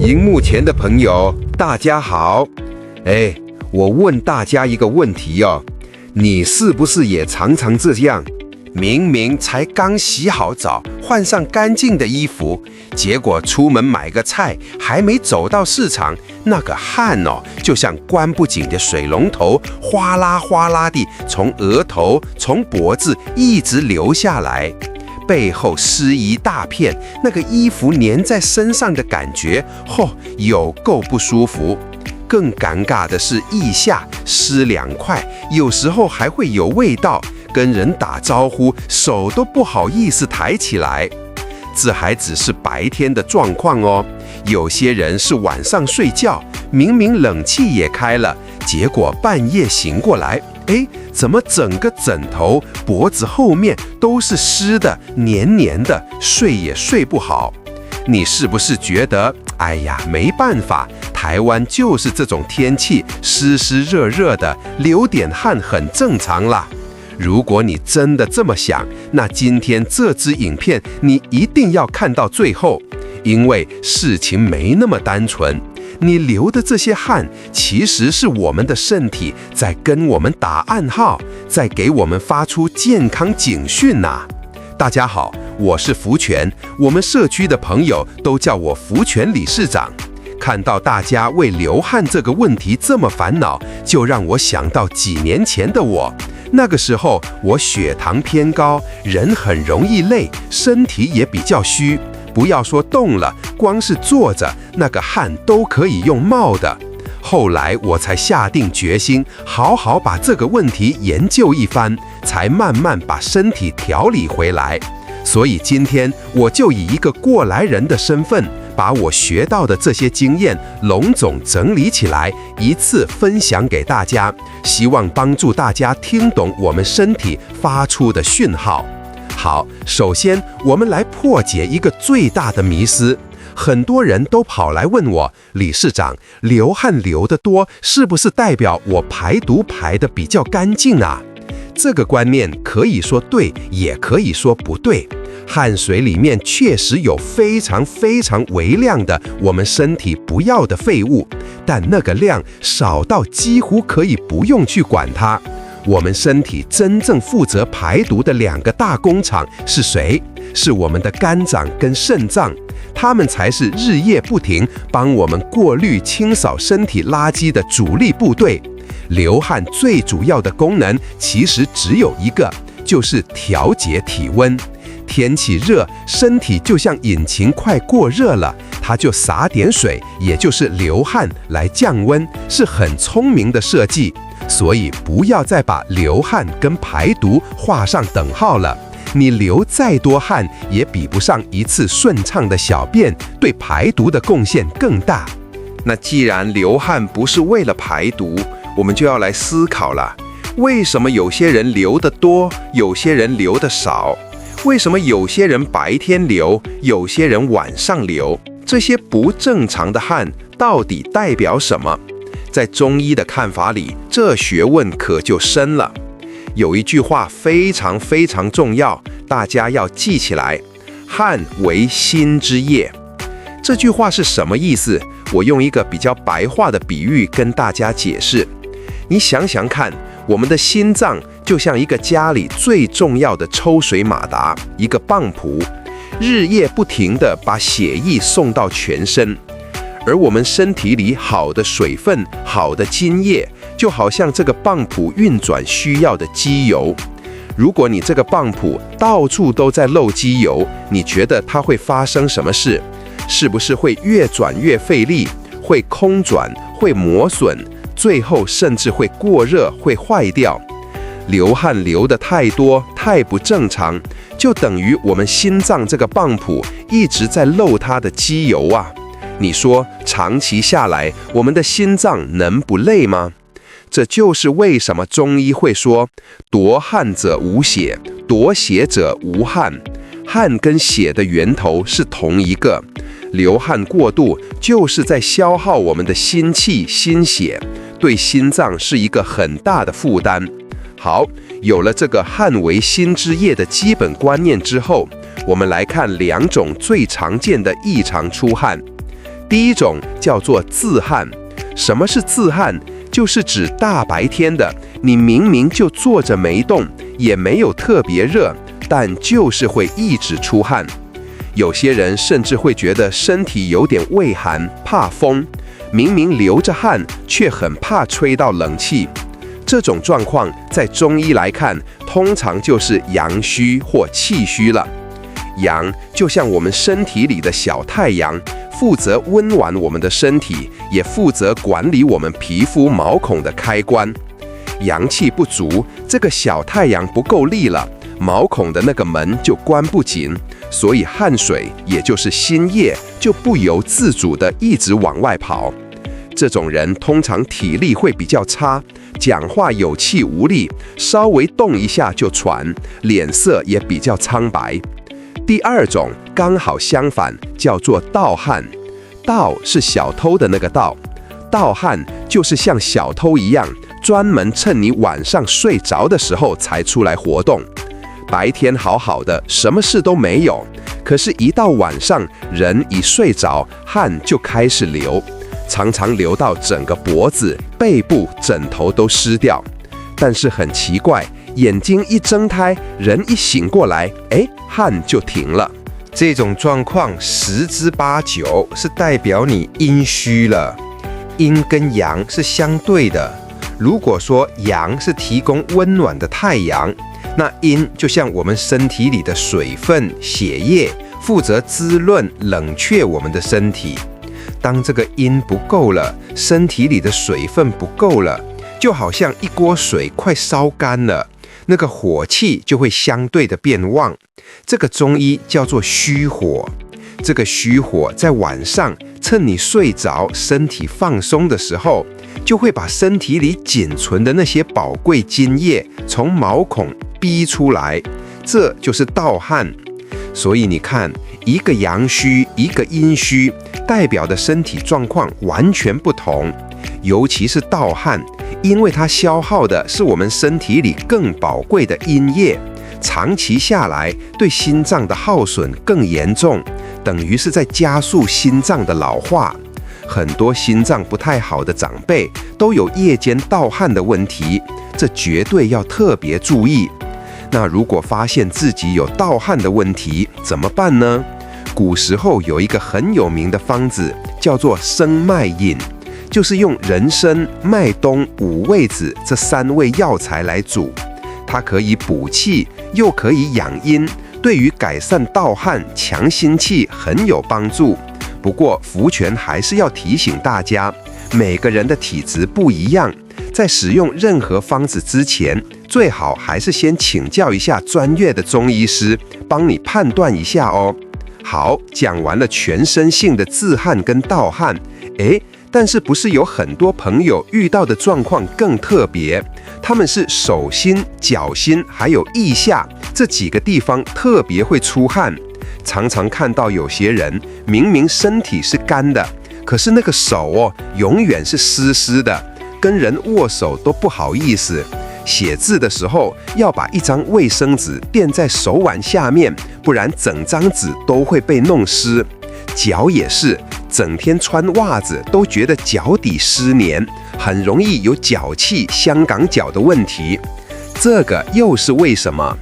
荧幕前的朋友，大家好。我问大家一个问题哦，你是不是也常常这样？明明才刚洗好澡，换上干净的衣服，结果出门买个菜，还没走到市场，那个汗哦，就像关不紧的水龙头，哗啦哗啦地从额头、从脖子一直流下来，背后湿一大片，那个衣服粘在身上的感觉，有够不舒服。更尴尬的是腋下湿凉快，有时候还会有味道，跟人打招呼手都不好意思抬起来。这还只是白天的状况哦，有些人是晚上睡觉，明明冷气也开了，结果半夜醒过来，怎么整个枕头、脖子后面都是湿的、黏黏的，睡也睡不好。你是不是觉得，没办法，台湾就是这种天气，湿湿热热的，流点汗很正常啦？如果你真的这么想，那今天这支影片你一定要看到最后，因为事情没那么单纯。你流的这些汗，其实是我们的身体在跟我们打暗号，在给我们发出健康警讯呐。大家好，我是福全，我们社区的朋友都叫我福全理事长。看到大家为流汗这个问题这么烦恼，就让我想到几年前的我。那个时候我血糖偏高，人很容易累，身体也比较虚，不要说动了，光是坐着，那个汗都可以用冒的。后来我才下定决心，好好把这个问题研究一番，才慢慢把身体调理回来。所以今天我就以一个过来人的身份，把我学到的这些经验笼总整理起来，一次分享给大家，希望帮助大家听懂我们身体发出的讯号。好，首先我们来破解一个最大的迷思。很多人都跑来问我，理事长，流汗流得多，是不是代表我排毒排得比较干净啊？这个观念可以说对，也可以说不对。汗水里面确实有非常非常微量的我们身体不要的废物，但那个量少到几乎可以不用去管它。我们身体真正负责排毒的两个大工厂是谁？是我们的肝脏跟肾脏，它们才是日夜不停帮我们过滤清扫身体垃圾的主力部队。流汗最主要的功能其实只有一个，就是调节体温。天气热，身体就像引擎快过热了，它就洒点水，也就是流汗来降温，是很聪明的设计。所以不要再把流汗跟排毒画上等号了。你流再多汗，也比不上一次顺畅的小便对排毒的贡献更大。那既然流汗不是为了排毒，我们就要来思考了，为什么有些人流得多，有些人流得少？为什么有些人白天流，有些人晚上流？这些不正常的汗到底代表什么？在中医的看法里，这学问可就深了。有一句话非常非常重要，大家要记起来：汗为心之液。这句话是什么意思？我用一个比较白话的比喻跟大家解释。你想想看，我们的心脏就像一个家里最重要的抽水马达，一个泵浦，日夜不停地把血液送到全身。而我们身体里好的水分、好的津液，就好像这个泵浦运转需要的机油。如果你这个泵浦到处都在漏机油，你觉得它会发生什么事？是不是会越转越费力，会空转，会磨损，最后甚至会过热，会坏掉？流汗流得太多，太不正常，就等于我们心脏这个泵浦一直在漏它的机油啊。你说长期下来，我们的心脏能不累吗？这就是为什么中医会说夺汗者无血，夺血者无汗。汗跟血的源头是同一个，流汗过度就是在消耗我们的心气、心血，对心脏是一个很大的负担。好，有了这个汗为心之液的基本观念之后，我们来看两种最常见的异常出汗。第一种叫做自汗。什么是自汗？就是指大白天的，你明明就坐着没动，也没有特别热，但就是会一直出汗。有些人甚至会觉得身体有点畏寒，怕风，明明流着汗，却很怕吹到冷气。这种状况在中医来看，通常就是阳虚或气虚了。阳就像我们身体里的小太阳，负责温暖我们的身体，也负责管理我们皮肤毛孔的开关。阳气不足，这个小太阳不够力了，毛孔的那个门就关不紧，所以汗水也就是心液就不由自主地一直往外跑。这种人通常体力会比较差，讲话有气无力，稍微动一下就喘，脸色也比较苍白。第二种刚好相反，叫做盗汗。盗是小偷的那个盗，盗汗就是像小偷一样，专门趁你晚上睡着的时候才出来活动。白天好好的，什么事都没有，可是一到晚上，人一睡着，汗就开始流，常常流到整个脖子、背部、枕头都湿掉。但是很奇怪，眼睛一睁开，人一醒过来，汗就停了。这种状况10之8九是代表你阴虚了。阴跟阳是相对的。如果说阳是提供温暖的太阳，那阴就像我们身体里的水分、血液，负责滋润、冷却我们的身体。当这个阴不够了，身体里的水分不够了，就好像一锅水快烧干了，那个火气就会相对的变旺。这个中医叫做虚火。这个虚火在晚上趁你睡着、身体放松的时候，就会把身体里仅存的那些宝贵津液从毛孔逼出来，这就是盗汗。所以你看，一个阳虚，一个阴虚，代表的身体状况完全不同。尤其是盗汗，因为它消耗的是我们身体里更宝贵的阴液，长期下来对心脏的耗损更严重，等于是在加速心脏的老化。很多心脏不太好的长辈都有夜间盗汗的问题，这绝对要特别注意。那如果发现自己有盗汗的问题，怎么办呢？古时候有一个很有名的方子，叫做生麦饮，就是用人参、麦冬、五味子这3味药材来煮，它可以补气，又可以养阴，对于改善盗汗、强心气很有帮助。不过福全还是要提醒大家，每个人的体质不一样，在使用任何方子之前，最好还是先请教一下专业的中医师，帮你判断一下哦。好，讲完了全身性的自汗跟盗汗，但是不是有很多朋友遇到的状况更特别？他们是手心、脚心还有腋下这几个地方特别会出汗。常常看到有些人明明身体是干的，可是那个手永远是湿湿的，跟人握手都不好意思。写字的时候要把一张卫生纸垫在手腕下面，不然整张纸都会被弄湿。脚也是，整天穿袜子都觉得脚底湿黏，很容易有脚气、香港脚的问题。这个又是为什么？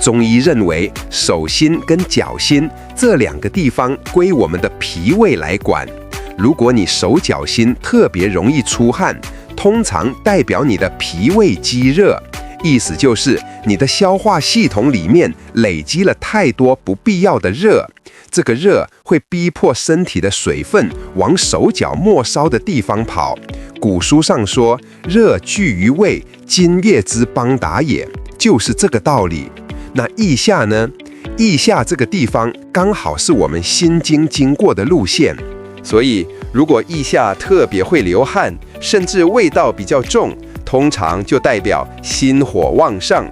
中医认为，手心跟脚心这2个地方归我们的脾胃来管。如果你手脚心特别容易出汗，通常代表你的脾胃积热，意思就是你的消化系统里面累积了太多不必要的热，这个热会逼迫身体的水分往手脚末梢的地方跑。古书上说，热聚于胃，津液之邦达也，就是这个道理。那腋下呢？腋下这个地方刚好是我们心经经过的路线，所以如果腋下特别会流汗，甚至味道比较重，通常就代表心火旺盛。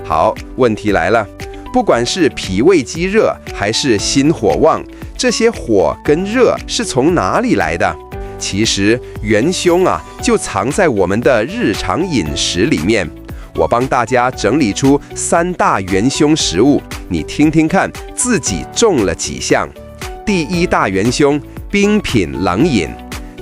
好，问题来了，不管是脾胃积热还是心火旺，这些火跟热是从哪里来的？其实元凶就藏在我们的日常饮食里面。我帮大家整理出3大元凶食物，你听听看自己中了几项。第1大元凶，冰品冷饮。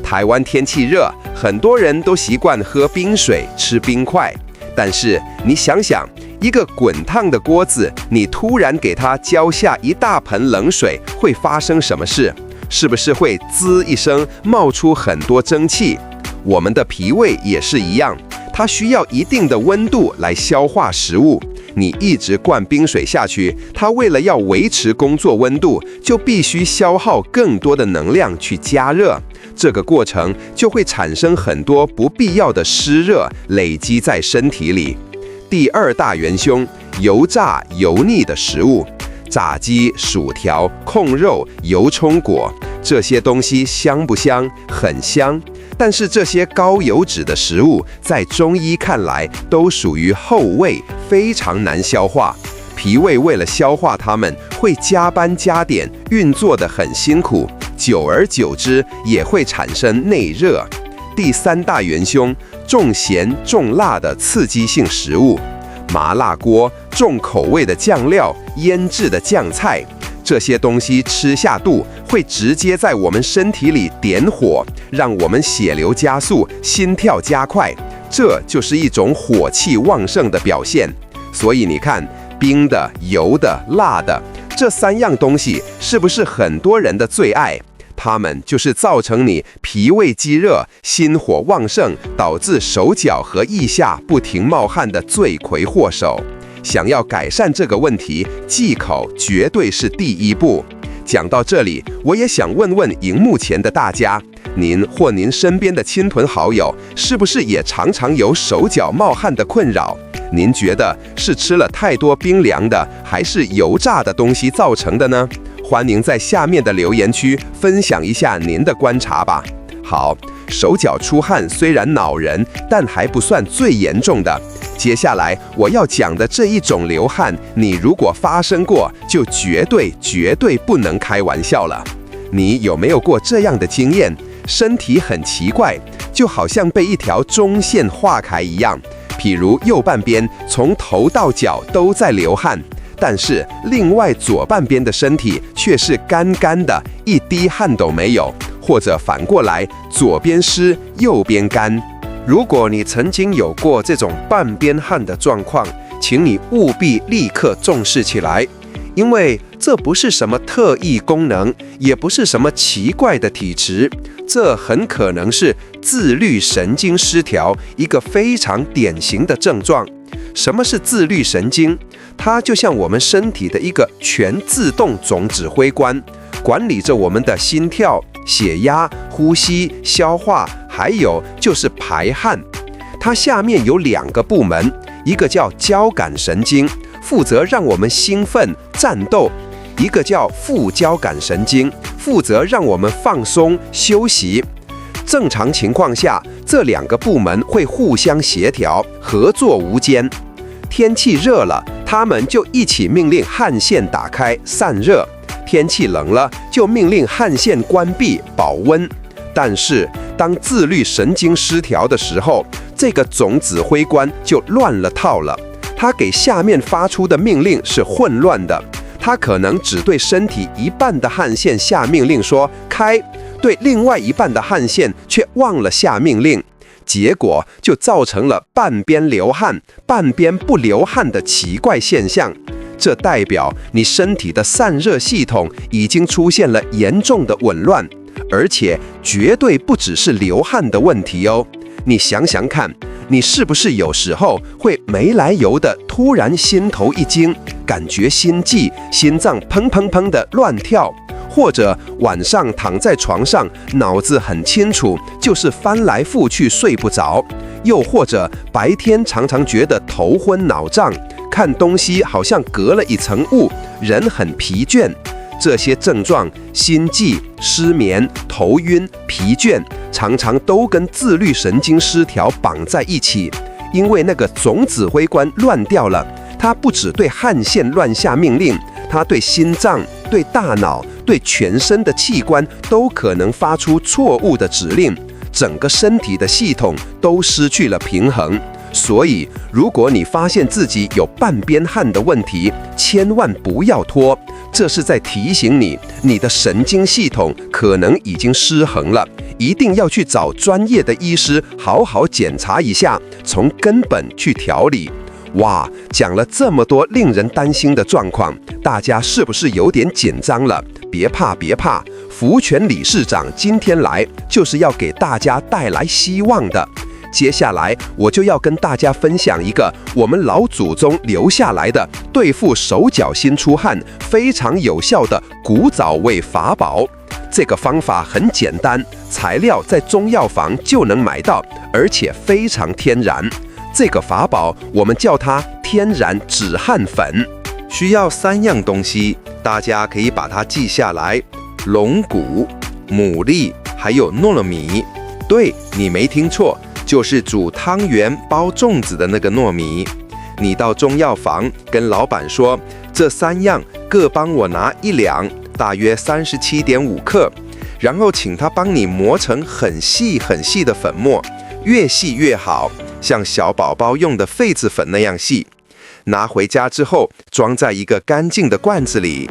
台湾天气热，很多人都习惯喝冰水、吃冰块。但是你想想，一个滚烫的锅子，你突然给它浇下一大盆冷水，会发生什么事？是不是会滋一声冒出很多蒸汽？我们的脾胃也是一样，它需要一定的温度来消化食物。你一直灌冰水下去，它为了要维持工作温度，就必须消耗更多的能量去加热。这个过程就会产生很多不必要的湿热，累积在身体里。第二大元凶，油炸油腻的食物。炸鸡、薯条、控肉、油葱果，这些东西香不香？很香。但是这些高油脂的食物，在中医看来都属于后味，非常难消化。脾胃为了消化它们，会加班加点，运作得很辛苦，久而久之也会产生内热。第三大元凶，重咸重辣的刺激性食物。麻辣锅、重口味的酱料、腌制的酱菜，这些东西吃下肚，会直接在我们身体里点火，让我们血流加速、心跳加快，这就是一种火气旺盛的表现。所以你看，冰的、油的、辣的，这三样东西是不是很多人的最爱？它们就是造成你脾胃积热、心火旺盛，导致手脚和腋下不停冒汗的罪魁祸首。想要改善这个问题，忌口绝对是第一步。讲到这里，我也想问问荧幕前的大家，您或您身边的亲朋好友，是不是也常常有手脚冒汗的困扰？您觉得是吃了太多冰凉的，还是油炸的东西造成的呢？欢迎在下面的留言区分享一下您的观察吧。好，手脚出汗虽然恼人，但还不算最严重的。接下来我要讲的这一种流汗，你如果发生过，就绝对不能开玩笑了。你有没有过这样的经验？身体很奇怪，就好像被一条中线划开一样，譬如右半边从头到脚都在流汗，但是另外左半边的身体却是干干的，一滴汗都没有，或者反过来，左边湿，右边干。如果你曾经有过这种半边汗的状况，请你务必立刻重视起来，因为这不是什么特异功能，也不是什么奇怪的体质，这很可能是自律神经失调一个非常典型的症状。什么是自律神经？它就像我们身体的一个全自动总指挥官，管理着我们的心跳、血压、呼吸、消化，还有就是排汗。它下面有2个部门，一个叫交感神经，负责让我们兴奋、战斗；一个叫副交感神经，负责让我们放松、休息。正常情况下，这2个部门会互相协调，合作无间。天气热了，它们就一起命令汗腺打开散热；天气冷了，就命令汗腺关闭保温。但是，当自律神经失调的时候，这个总指挥官就乱了套了。他给下面发出的命令是混乱的，他可能只对身体一半的汗腺下命令说开，对另外一半的汗腺却忘了下命令，结果就造成了半边流汗、半边不流汗的奇怪现象。这代表你身体的散热系统已经出现了严重的紊乱，而且绝对不只是流汗的问题哦。你想想看，你是不是有时候会没来由的突然心头一惊，感觉心悸，心脏砰砰砰的乱跳？或者晚上躺在床上，脑子很清楚，就是翻来覆去睡不着；又或者白天常常觉得头昏脑胀，看东西好像隔了一层雾，人很疲倦。这些症状，心悸、失眠、头晕、疲倦，常常都跟自律神经失调绑在一起。因为那个总指挥官乱掉了，他不只对汗腺乱下命令，他对心脏、对大脑、对全身的器官都可能发出错误的指令，整个身体的系统都失去了平衡。所以，如果你发现自己有半边汗的问题，千万不要拖，这是在提醒你，你的神经系统可能已经失衡了，一定要去找专业的医师好好检查一下，从根本去调理。哇，讲了这么多令人担心的状况，大家是不是有点紧张了？别怕，别怕，福全理事长今天来就是要给大家带来希望的。接下来我就要跟大家分享一个我们老祖宗留下来的对付手脚心出汗非常有效的古早味法宝。这个方法很简单，材料在中药房就能买到，而且非常天然。这个法宝我们叫它天然止汗粉。需要3样东西，大家可以把它记下来：龙骨、牡蛎，还有糯米。对，你没听错，就是煮汤圆、包粽子的那个糯米。你到中药房跟老板说，这3样各帮我拿1两，大约37.5克，然后请他帮你磨成很细很细的粉末，越细越好，像小宝宝用的痱子粉那样细。拿回家之后，装在一个干净的罐子里。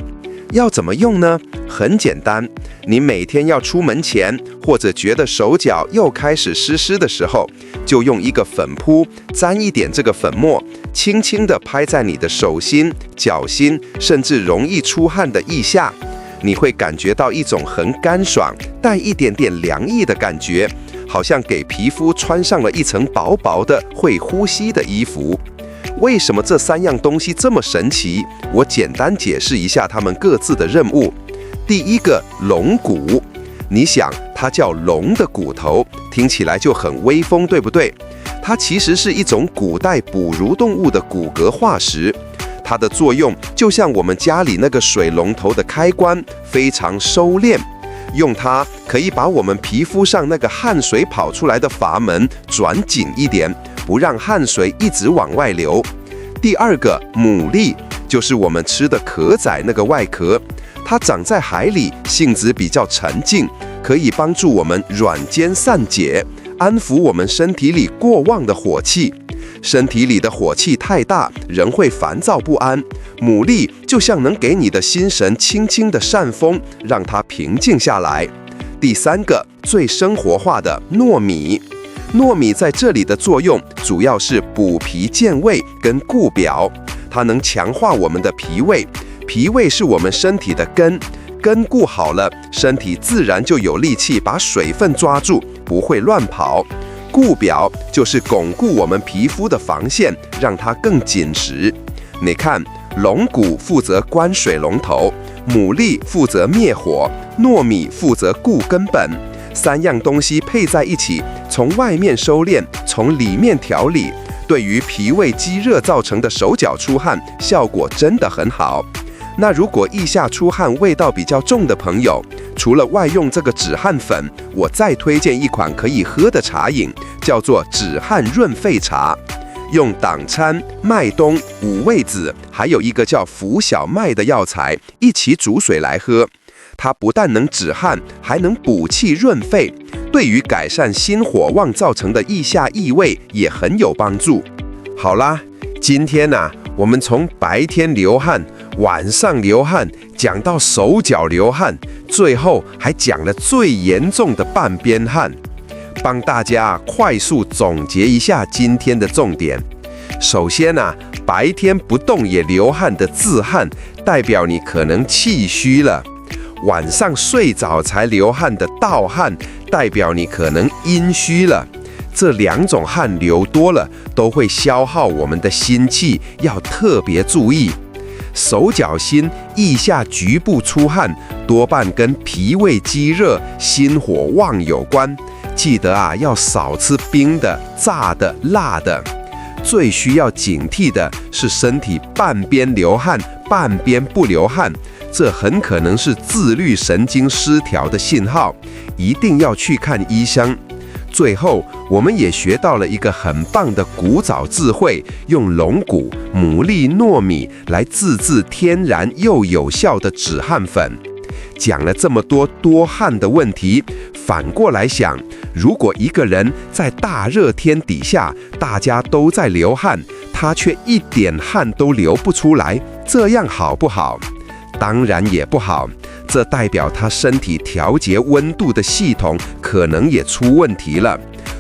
要怎么用呢？很简单，你每天要出门前，或者觉得手脚又开始湿的时候，就用一个粉扑，沾一点这个粉末，轻轻地拍在你的手心、脚心，甚至容易出汗的腋下，你会感觉到一种很干爽，带一点点凉意的感觉，好像给皮肤穿上了一层薄薄的会呼吸的衣服。为什么这3样东西这么神奇？我简单解释一下它们各自的任务。第一个，龙骨，你想它叫龙的骨头，听起来就很威风，对不对？它其实是一种古代哺乳动物的骨骼化石，它的作用就像我们家里那个水龙头的开关，非常收敛。用它可以把我们皮肤上那个汗水跑出来的阀门转紧一点，不让汗水一直往外流。第二个，牡蛎，就是我们吃的壳仔那个外壳，它长在海里，性质比较沉静，可以帮助我们软坚散结，安抚我们身体里过旺的火气。身体里的火气太大，人会烦躁不安。牡蛎就像能给你的心神轻轻的扇风，让它平静下来。第三个，最生活化的糯米。糯米在这里的作用主要是补脾健胃跟固表，它能强化我们的脾胃。脾胃是我们身体的根，根固好了，身体自然就有力气把水分抓住，不会乱跑。固表就是巩固我们皮肤的防线，让它更紧实。你看，龙骨负责关水龙头，牡蛎负责灭火，糯米负责固根本。3样东西配在一起，从外面收敛，从里面调理，对于脾胃积热造成的手脚出汗，效果真的很好。那如果腋下出汗味道比较重的朋友，除了外用这个止汗粉，我再推荐一款可以喝的茶饮，叫做止汗润肺茶。用党参、麦冬、五味子，还有一个叫浮小麦的药材一起煮水来喝。它不但能止汗，还能补气润肺，对于改善心火旺造成的腋下异味也很有帮助。好啦，今天我们从白天流汗、晚上流汗，讲到手脚流汗，最后还讲了最严重的半边汗。帮大家快速总结一下今天的重点。首先白天不动也流汗的自汗，代表你可能气虚了；晚上睡早才流汗的盗汗，代表你可能阴虚了。这2种汗流多了，都会消耗我们的心气，要特别注意。手脚心、腋下局部出汗，多半跟脾胃积热、心火旺有关。记得要少吃冰的、炸的、辣的。最需要警惕的是身体半边流汗、半边不流汗，这很可能是自律神经失调的信号，一定要去看医生。最后，我们也学到了一个很棒的古早智慧，用龙骨、牡蛎、糯米来自制天然又有效的止汗粉。讲了这么多多汗的问题，反过来想，如果一个人在大热天底下，大家都在流汗，他却一点汗都流不出来，这样好不好？当然也不好，这代表他身体调节温度的系统可能也出问题了。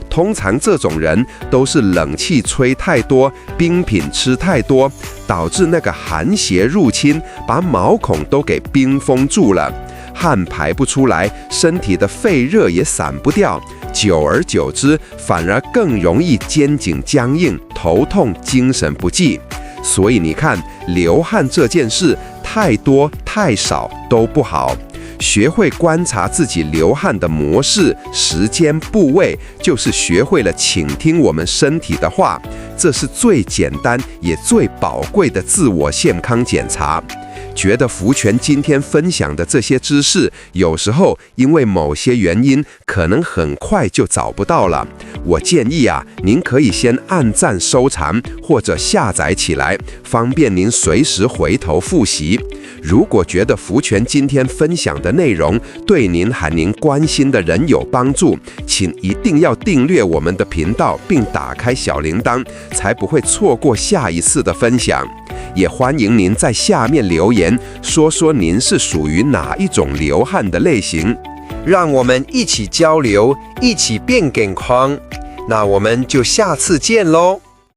通常这种人都是冷气吹太多，冰品吃太多，导致那个寒邪入侵，把毛孔都给冰封住了，汗排不出来，身体的肺热也散不掉，久而久之，反而更容易肩颈僵硬、头痛、精神不济。所以你看，流汗这件事，太多太少都不好。学会观察自己流汗的模式、时间、部位，就是学会了倾听我们身体的话。这是最简单也最宝贵的自我健康检查。觉得福全今天分享的这些知识，有时候因为某些原因，可能很快就找不到了。我建议您可以先按赞收藏或者下载起来，方便您随时回头复习。如果觉得福全今天分享的内容对您和您关心的人有帮助，请一定要订阅我们的频道，并打开小铃铛，才不会错过下一次的分享。也欢迎您在下面留言，说说您是属于哪一种流汗的类型，让我们一起交流，一起变健康。那我们就下次见喽。